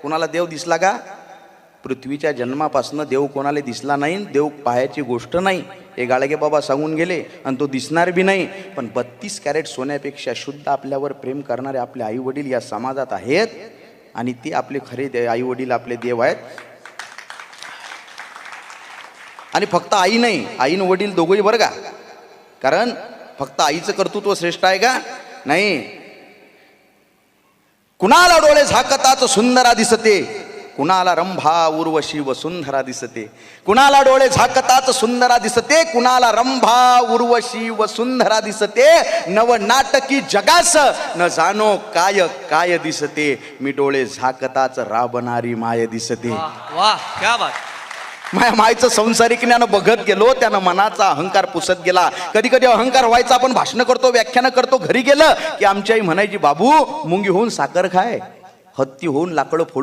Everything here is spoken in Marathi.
कोणाला देव दिसला का? पृथ्वीच्या जन्मापासून देव कोणाला दिसला नाही, देव पाहायची गोष्ट नाही. हे गाडगे बाबा सांगून गेले आणि तो दिसणार बी नाही. पण 32 कॅरेट सोन्यापेक्षा शुद्ध आपल्यावर प्रेम करणारे आपले आई वडील या समाजात आहेत आणि ते आपले खरे आई वडील आपले देव आहेत. आणि फक्त आई नाही, आईन वडील दोघंही बरं का. कारण फक्त आईचं कर्तृत्व श्रेष्ठ आहे का? नाही. कुणाला डोळे झाकताच सुंदरा दिसते, कुणाला रंभा उर्वशी वसुंधरा दिसते. कुणाला डोळे झाकताच सुंदरा दिसते, कुणाला रंभा उर्वशी वसुंधरा दिसते. नव नाटकी जगास न जाणो काय काय दिसते, मी डोळे झाकताच राबणारी माय दिसते. वाह, क्या बात. माया मायचं संसारिक ज्ञान बघत गेलो, त्यानं मनाचा अहंकार पुसत गेला. कधी कधी अहंकार व्हायचा. आपण भाषण करतो, व्याख्यान करतो, घरी गेलं की आमची आई म्हणायची, बाबू मुंगी होऊन साखर खाय, हत्ती होऊन लाकडं फोडून